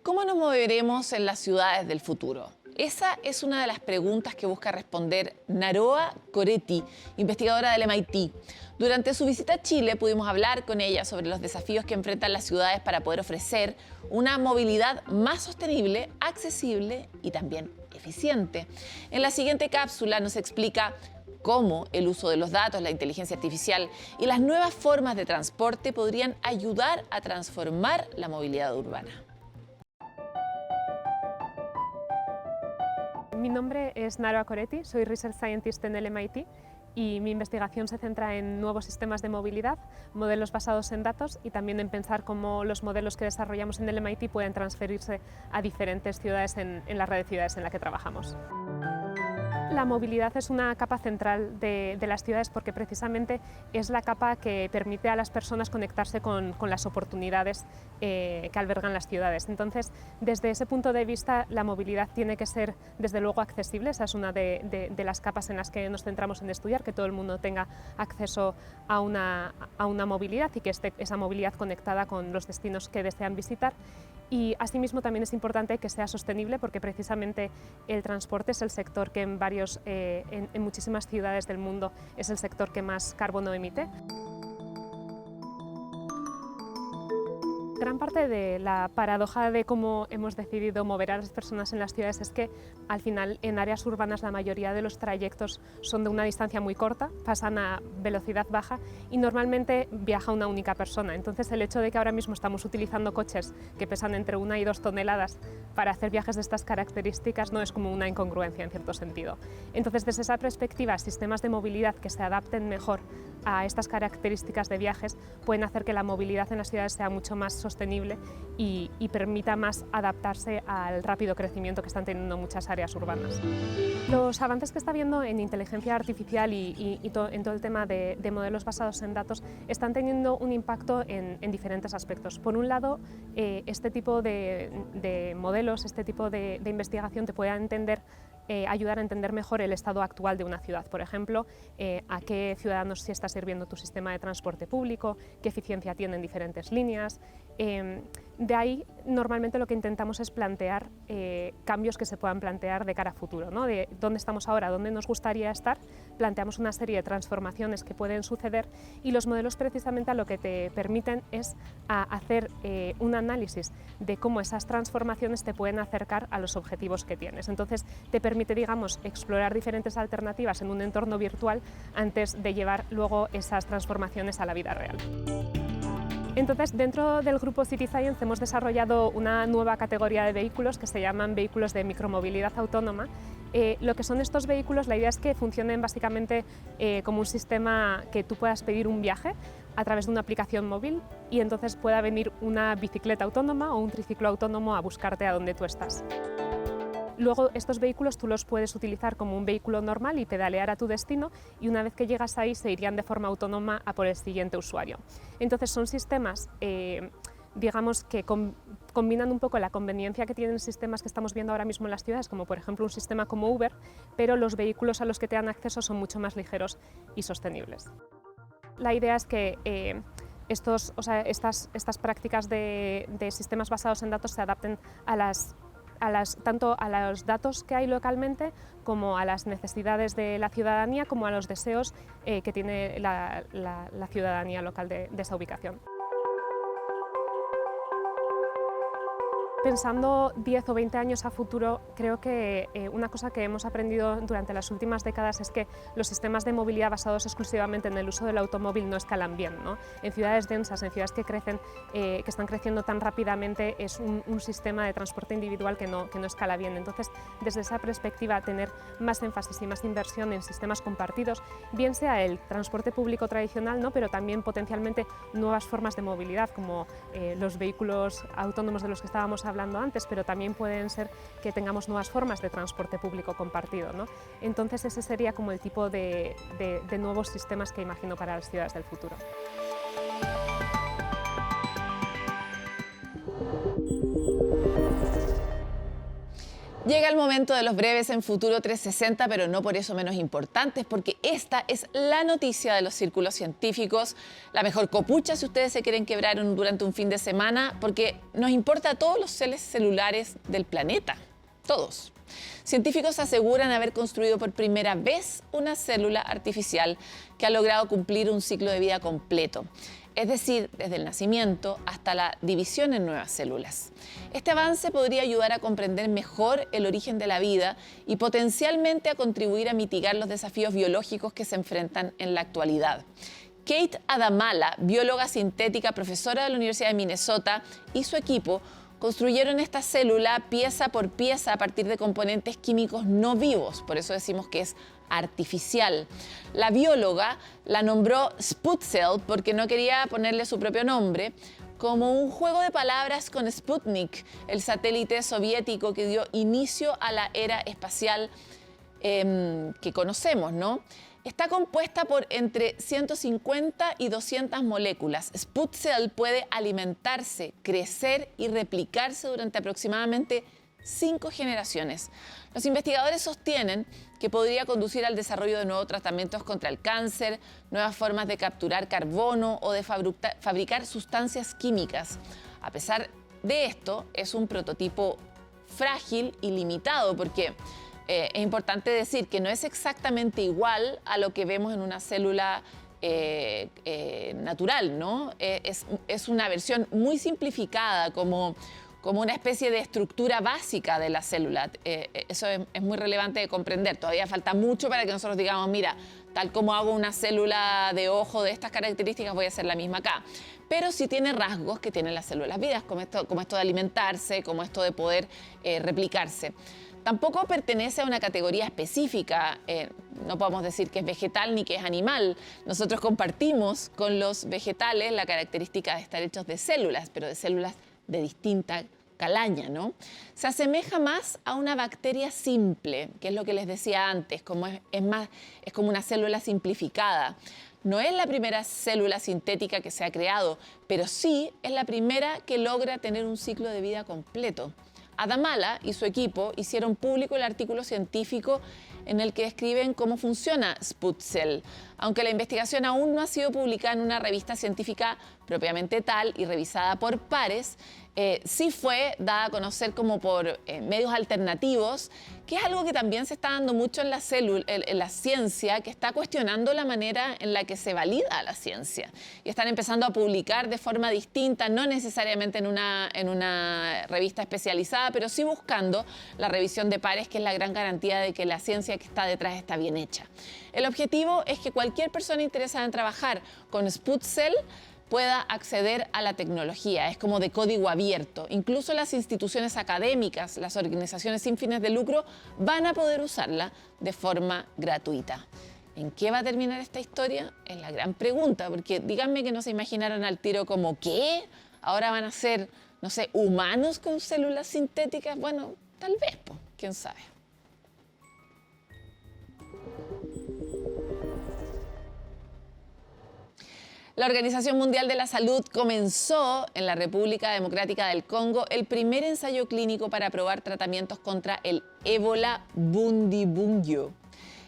¿Cómo nos moveremos en las ciudades del futuro? Esa es una de las preguntas que busca responder Naroa Coretti, investigadora del MIT. Durante su visita a Chile pudimos hablar con ella sobre los desafíos que enfrentan las ciudades para poder ofrecer una movilidad más sostenible, accesible y también eficiente. En la siguiente cápsula nos explica cómo el uso de los datos, la inteligencia artificial y las nuevas formas de transporte podrían ayudar a transformar la movilidad urbana. Mi nombre es Naroa Coretti, soy Research Scientist en el MIT y mi investigación se centra en nuevos sistemas de movilidad, modelos basados en datos y también en pensar cómo los modelos que desarrollamos en el MIT pueden transferirse a diferentes ciudades en la red de ciudades en la que trabajamos. La movilidad es una capa central de las ciudades porque precisamente es la capa que permite a las personas conectarse con las oportunidades que albergan las ciudades. Entonces, desde ese punto de vista, la movilidad tiene que ser, desde luego, accesible. Esa es una de las capas en las que nos centramos en estudiar, que todo el mundo tenga acceso a una movilidad y que esté esa movilidad conectada con los destinos que desean visitar. Y asimismo también es importante que sea sostenible porque precisamente el transporte es el sector que en muchísimas ciudades del mundo es el sector que más carbono emite. Gran parte de la paradoja de cómo hemos decidido mover a las personas en las ciudades es que al final en áreas urbanas la mayoría de los trayectos son de una distancia muy corta, pasan a velocidad baja y normalmente viaja una única persona. Entonces el hecho de que ahora mismo estamos utilizando coches que pesan entre 1 y 2 toneladas para hacer viajes de estas características no es como una incongruencia en cierto sentido. Entonces desde esa perspectiva, sistemas de movilidad que se adapten mejor a estas características de viajes pueden hacer que la movilidad en las ciudades sea mucho más sostenible y permita más adaptarse al rápido crecimiento que están teniendo muchas áreas urbanas. Los avances que está habiendo en inteligencia artificial y en todo el tema de modelos basados en datos están teniendo un impacto en diferentes aspectos. Por un lado, este tipo de modelos, este tipo de investigación te puede ayudar a entender mejor el estado actual de una ciudad. Por ejemplo, a qué ciudadanos sí está sirviendo tu sistema de transporte público, qué eficiencia tienen diferentes líneas. De ahí, normalmente lo que intentamos es plantear cambios que se puedan plantear de cara a futuro, ¿no? De dónde estamos ahora, dónde nos gustaría estar, planteamos una serie de transformaciones que pueden suceder y los modelos precisamente a lo que te permiten es hacer un análisis de cómo esas transformaciones te pueden acercar a los objetivos que tienes. Entonces, te permite, digamos, explorar diferentes alternativas en un entorno virtual antes de llevar luego esas transformaciones a la vida real. Entonces, dentro del grupo City Science hemos desarrollado una nueva categoría de vehículos que se llaman vehículos de micromovilidad autónoma. Lo que son estos vehículos, la idea es que funcionen básicamente como un sistema que tú puedas pedir un viaje a través de una aplicación móvil y entonces pueda venir una bicicleta autónoma o un triciclo autónomo a buscarte a donde tú estás. Luego estos vehículos tú los puedes utilizar como un vehículo normal y pedalear a tu destino y una vez que llegas ahí se irían de forma autónoma a por el siguiente usuario. Entonces son sistemas digamos que combinan un poco la conveniencia que tienen sistemas que estamos viendo ahora mismo en las ciudades, como por ejemplo un sistema como Uber, pero los vehículos a los que te dan acceso son mucho más ligeros y sostenibles. La idea es que estas prácticas de sistemas basados en datos se adapten tanto a los datos que hay localmente como a las necesidades de la ciudadanía, como a los deseos que tiene la ciudadanía local de esa ubicación. Pensando 10 o 20 años a futuro, creo que una cosa que hemos aprendido durante las últimas décadas es que los sistemas de movilidad basados exclusivamente en el uso del automóvil no escalan bien, ¿no? En ciudades densas, en ciudades que están creciendo tan rápidamente, es un sistema de transporte individual que no escala bien. Entonces, desde esa perspectiva, tener más énfasis y más inversión en sistemas compartidos, bien sea el transporte público tradicional, ¿no? Pero también potencialmente nuevas formas de movilidad, como los vehículos autónomos de los que estábamos hablando antes, pero también pueden ser que tengamos nuevas formas de transporte público compartido, ¿no? Entonces ese sería como el tipo de nuevos sistemas que imagino para las ciudades del futuro. Llega el momento de los breves en Futuro 360, pero no por eso menos importantes, porque esta es la noticia de los círculos científicos, la mejor copucha si ustedes se quieren quebrar durante un fin de semana, porque nos importa a todos los seres celulares del planeta, todos. Científicos aseguran haber construido por primera vez una célula artificial que ha logrado cumplir un ciclo de vida completo. Es decir, desde el nacimiento hasta la división en nuevas células. Este avance podría ayudar a comprender mejor el origen de la vida y potencialmente a contribuir a mitigar los desafíos biológicos que se enfrentan en la actualidad. Kate Adamala, bióloga sintética, profesora de la Universidad de Minnesota, y su equipo construyeron esta célula pieza por pieza a partir de componentes químicos no vivos, por eso decimos que es artificial. La bióloga la nombró Sputcell porque no quería ponerle su propio nombre, como un juego de palabras con Sputnik, el satélite soviético que dio inicio a la era espacial que conocemos, ¿no? Está compuesta por entre 150 y 200 moléculas. SputCell puede alimentarse, crecer y replicarse durante aproximadamente 5 generaciones. Los investigadores sostienen que podría conducir al desarrollo de nuevos tratamientos contra el cáncer, nuevas formas de capturar carbono o de fabricar sustancias químicas. A pesar de esto, es un prototipo frágil y limitado porque es importante decir que no es exactamente igual a lo que vemos en una célula natural, ¿no? Es una versión muy simplificada, como una especie de estructura básica de la célula. Eso es muy relevante de comprender. Todavía falta mucho para que nosotros digamos, mira, tal como hago una célula de ojo de estas características, voy a hacer la misma acá. Pero sí tiene rasgos que tienen las células vivas, como esto de alimentarse, como esto de poder replicarse. Tampoco pertenece a una categoría específica, no podemos decir que es vegetal ni que es animal. Nosotros compartimos con los vegetales la característica de estar hechos de células, pero de células de distinta calaña, ¿no? Se asemeja más a una bacteria simple, que es lo que les decía antes, es como una célula simplificada. No es la primera célula sintética que se ha creado, pero sí es la primera que logra tener un ciclo de vida completo. Adamala y su equipo hicieron público el artículo científico en el que describen cómo funciona SputCell. Aunque la investigación aún no ha sido publicada en una revista científica propiamente tal y revisada por pares, sí fue dada a conocer como por medios alternativos, que es algo que también se está dando mucho en la ciencia, que está cuestionando la manera en la que se valida la ciencia. Y están empezando a publicar de forma distinta, no necesariamente en una revista especializada, pero sí buscando la revisión de pares, que es la gran garantía de que la ciencia que está detrás está bien hecha. El objetivo es que cualquier persona interesada en trabajar con SputCell pueda acceder a la tecnología. Es como de código abierto. Incluso las instituciones académicas, las organizaciones sin fines de lucro, van a poder usarla de forma gratuita. ¿En qué va a terminar esta historia? Es la gran pregunta, porque díganme que no se imaginaron al tiro como ¿qué? Ahora van a ser, no sé, humanos con células sintéticas. Bueno, tal vez, pues, quién sabe. La Organización Mundial de la Salud comenzó en la República Democrática del Congo el primer ensayo clínico para probar tratamientos contra el ébola Bundibugyo.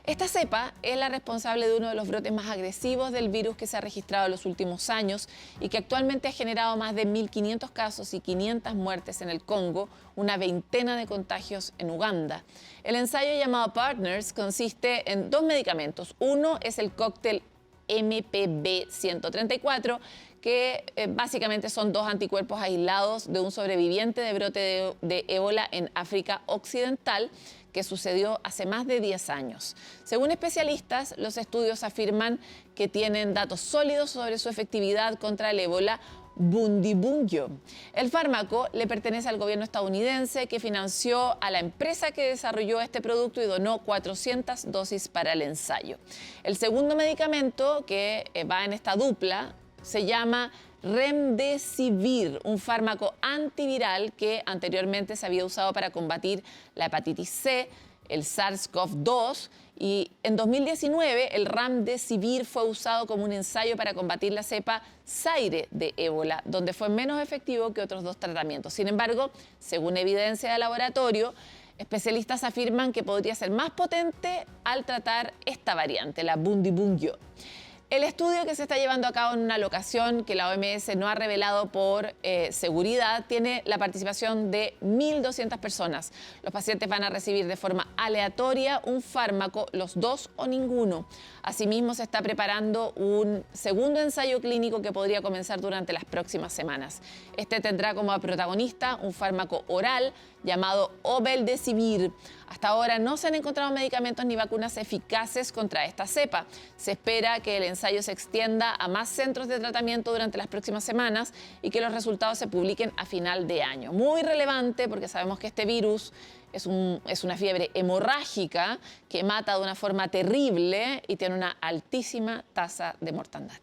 Esta cepa es la responsable de uno de los brotes más agresivos del virus que se ha registrado en los últimos años y que actualmente ha generado más de 1.500 casos y 500 muertes en el Congo, una veintena de contagios en Uganda. El ensayo llamado Partners consiste en 2 medicamentos. Uno es el cóctel MPB-134, que básicamente son 2 anticuerpos aislados de un sobreviviente de brote de ébola en África Occidental, que sucedió hace más de 10 años. Según especialistas, los estudios afirman que tienen datos sólidos sobre su efectividad contra el ébola Bundibugyo. El fármaco le pertenece al gobierno estadounidense, que financió a la empresa que desarrolló este producto y donó 400 dosis para el ensayo. El segundo medicamento que va en esta dupla se llama Remdesivir, un fármaco antiviral que anteriormente se había usado para combatir la hepatitis C, el SARS-CoV-2, y en 2019 el Remdesivir fue usado como un ensayo para combatir la cepa Zaire de ébola, donde fue menos efectivo que otros 2 tratamientos. Sin embargo, según evidencia de laboratorio, especialistas afirman que podría ser más potente al tratar esta variante, la Bundibugyo. El estudio, que se está llevando a cabo en una locación que la OMS no ha revelado por seguridad, tiene la participación de 1.200 personas. Los pacientes van a recibir de forma aleatoria un fármaco, los 2 o ninguno. Asimismo, se está preparando un segundo ensayo clínico que podría comenzar durante las próximas semanas. Este tendrá como protagonista un fármaco oral llamado Obeldesivir. Hasta ahora no se han encontrado medicamentos ni vacunas eficaces contra esta cepa. Se espera que el ensayo se extienda a más centros de tratamiento durante las próximas semanas y que los resultados se publiquen a final de año. Muy relevante, porque sabemos que este virus es una fiebre hemorrágica que mata de una forma terrible y tiene una altísima tasa de mortandad.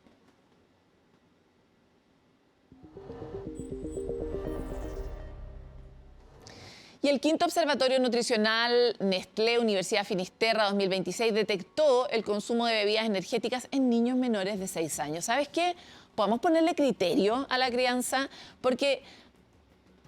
Y el quinto observatorio nutricional Nestlé Universidad Finisterra 2026 detectó el consumo de bebidas energéticas en niños menores de 6 años. ¿Sabes qué? Podemos ponerle criterio a la crianza, porque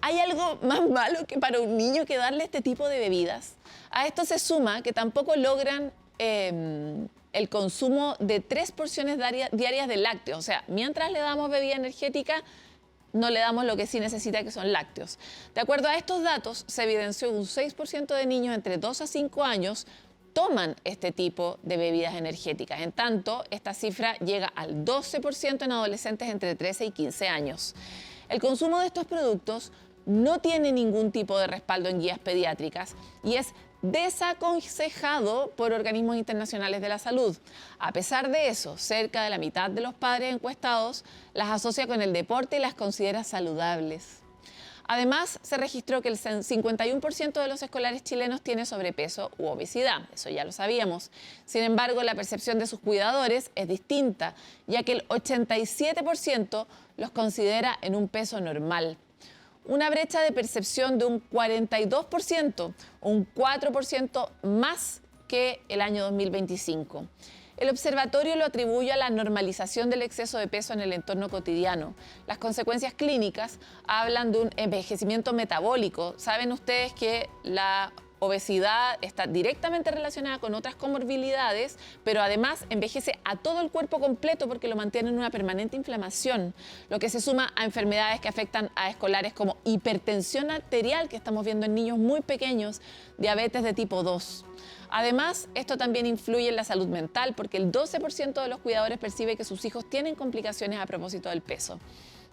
¿hay algo más malo que para un niño que darle este tipo de bebidas? A esto se suma que tampoco logran el consumo de 3 porciones diarias de lácteos. O sea, mientras le damos bebida energética, no le damos lo que sí necesita, que son lácteos. De acuerdo a estos datos, se evidenció que un 6% de niños entre 2 a 5 años toman este tipo de bebidas energéticas. En tanto, esta cifra llega al 12% en adolescentes entre 13 y 15 años. El consumo de estos productos no tiene ningún tipo de respaldo en guías pediátricas y es desaconsejado por organismos internacionales de la salud. A pesar de eso, cerca de la mitad de los padres encuestados las asocia con el deporte y las considera saludables. Además, se registró que el 51% de los escolares chilenos tiene sobrepeso u obesidad. Eso ya lo sabíamos. Sin embargo, la percepción de sus cuidadores es distinta, ya que el 87% los considera en un peso normal. Una brecha de percepción de un 42%, un 4% más que el año 2025. El observatorio lo atribuye a la normalización del exceso de peso en el entorno cotidiano. Las consecuencias clínicas hablan de un envejecimiento metabólico. Saben ustedes que la obesidad está directamente relacionada con otras comorbilidades, pero además envejece a todo el cuerpo completo porque lo mantiene en una permanente inflamación, lo que se suma a enfermedades que afectan a escolares como hipertensión arterial, que estamos viendo en niños muy pequeños, diabetes de tipo 2. Además, esto también influye en la salud mental porque el 12% de los cuidadores percibe que sus hijos tienen complicaciones a propósito del peso.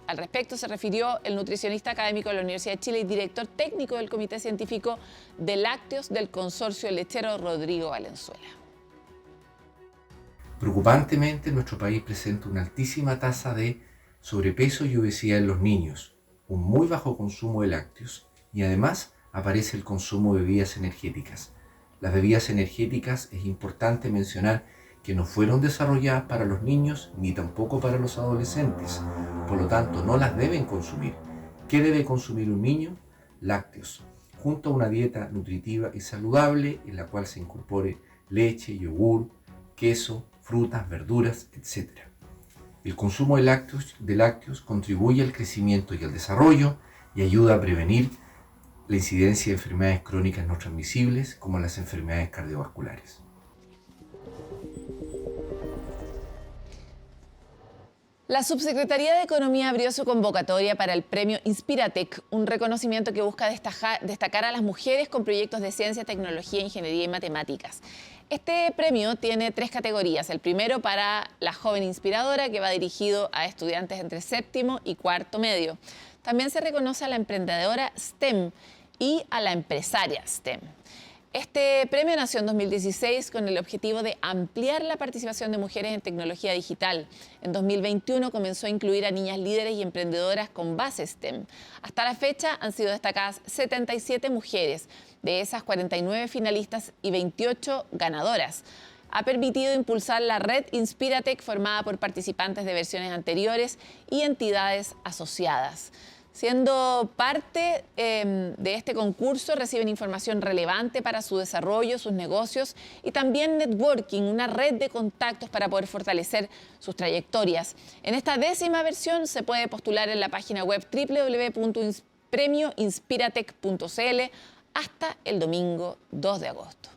Al respecto se refirió el nutricionista académico de la Universidad de Chile y director técnico del Comité Científico de Lácteos del Consorcio Lechero, Rodrigo Valenzuela. Preocupantemente, nuestro país presenta una altísima tasa de sobrepeso y obesidad en los niños, un muy bajo consumo de lácteos y además aparece el consumo de bebidas energéticas. Las bebidas energéticas, es importante mencionar que no fueron desarrolladas para los niños ni tampoco para los adolescentes, por lo tanto no las deben consumir. ¿Qué debe consumir un niño? Lácteos, junto a una dieta nutritiva y saludable en la cual se incorpore leche, yogur, queso, frutas, verduras, etc. El consumo de lácteos contribuye al crecimiento y al desarrollo y ayuda a prevenir la incidencia de enfermedades crónicas no transmisibles como las enfermedades cardiovasculares. La Subsecretaría de Economía abrió su convocatoria para el premio Inspiratec, un reconocimiento que busca destacar a las mujeres con proyectos de ciencia, tecnología, ingeniería y matemáticas. Este premio tiene 3 categorías. El primero para la joven inspiradora, que va dirigido a estudiantes entre séptimo y cuarto medio. También se reconoce a la emprendedora STEM y a la empresaria STEM. Este premio nació en 2016 con el objetivo de ampliar la participación de mujeres en tecnología digital. En 2021 comenzó a incluir a niñas líderes y emprendedoras con base STEM. Hasta la fecha han sido destacadas 77 mujeres, de esas 49 finalistas y 28 ganadoras. Ha permitido impulsar la red Inspiratec, formada por participantes de versiones anteriores y entidades asociadas. Siendo parte de este concurso, reciben información relevante para su desarrollo, sus negocios y también networking, una red de contactos para poder fortalecer sus trayectorias. En esta 10ª versión se puede postular en la página web www.premioinspiratec.cl hasta el domingo 2 de agosto.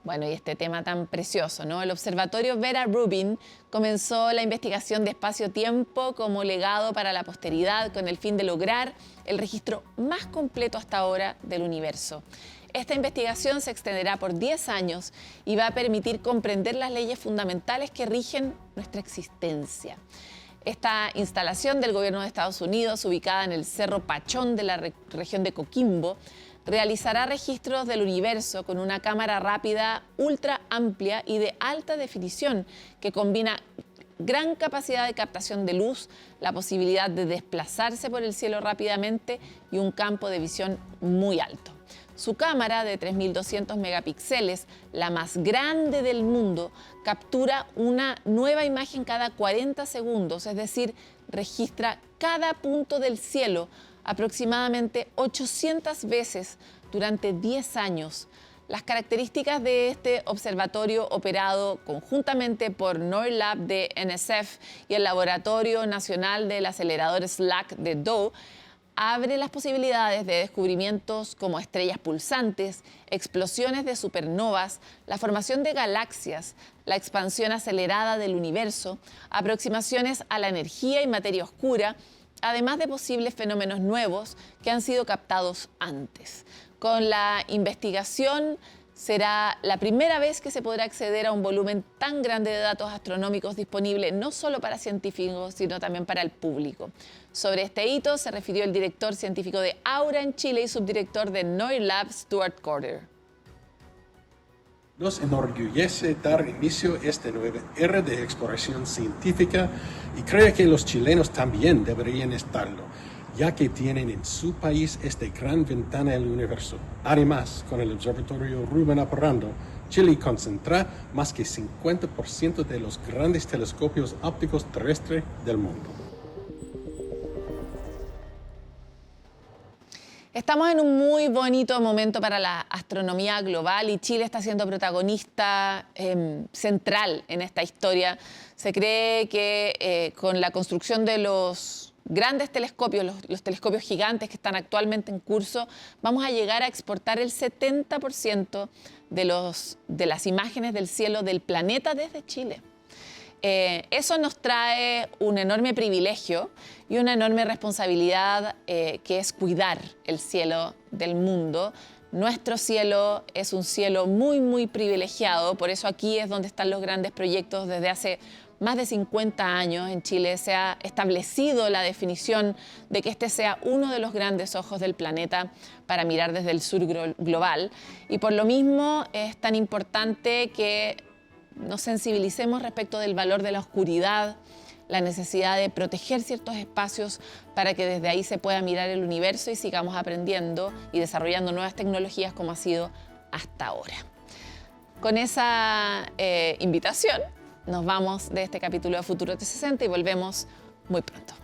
Bueno, y este tema tan precioso, ¿no? El Observatorio Vera Rubin comenzó la investigación de espacio-tiempo como legado para la posteridad con el fin de lograr el registro más completo hasta ahora del universo. Esta investigación se extenderá por 10 años y va a permitir comprender las leyes fundamentales que rigen nuestra existencia. Esta instalación del gobierno de Estados Unidos, ubicada en el Cerro Pachón de la región de Coquimbo, realizará registros del universo con una cámara rápida ultra amplia y de alta definición que combina gran capacidad de captación de luz, la posibilidad de desplazarse por el cielo rápidamente y un campo de visión muy alto. Su cámara de 3200 megapíxeles, la más grande del mundo, captura una nueva imagen cada 40 segundos, es decir, registra cada punto del cielo aproximadamente 800 veces durante 10 años. Las características de este observatorio operado conjuntamente por NORLAB de NSF y el Laboratorio Nacional del Acelerador SLAC de DOE abre las posibilidades de descubrimientos como estrellas pulsantes, explosiones de supernovas, la formación de galaxias, la expansión acelerada del universo, aproximaciones a la energía y materia oscura, además de posibles fenómenos nuevos que han sido captados antes. Con la investigación será la primera vez que se podrá acceder a un volumen tan grande de datos astronómicos disponible no solo para científicos, sino también para el público. Sobre este hito se refirió el director científico de Aura en Chile y subdirector de NORLAB, Stuart Corder. Nos enorgullece dar inicio a esta nueva era de exploración científica y creo que los chilenos también deberían estarlo, ya que tienen en su país esta gran ventana al universo. Además, con el Observatorio Rubén Aparrando, Chile concentra más que 50% de los grandes telescopios ópticos terrestres del mundo. Estamos en un muy bonito momento para la astronomía global y Chile está siendo protagonista central en esta historia. Se cree que con la construcción de los grandes telescopios, los telescopios gigantes que están actualmente en curso, vamos a llegar a exportar el 70% de las imágenes del cielo del planeta desde Chile. Eso nos trae un enorme privilegio y una enorme responsabilidad que es cuidar el cielo del mundo. Nuestro cielo es un cielo muy, muy privilegiado, por eso aquí es donde están los grandes proyectos. Desde hace más de 50 años en Chile se ha establecido la definición de que este sea uno de los grandes ojos del planeta para mirar desde el sur global. Y por lo mismo es tan importante que nos sensibilicemos respecto del valor de la oscuridad, la necesidad de proteger ciertos espacios para que desde ahí se pueda mirar el universo y sigamos aprendiendo y desarrollando nuevas tecnologías como ha sido hasta ahora. Con esa invitación nos vamos de este capítulo de Futuro 360 y volvemos muy pronto.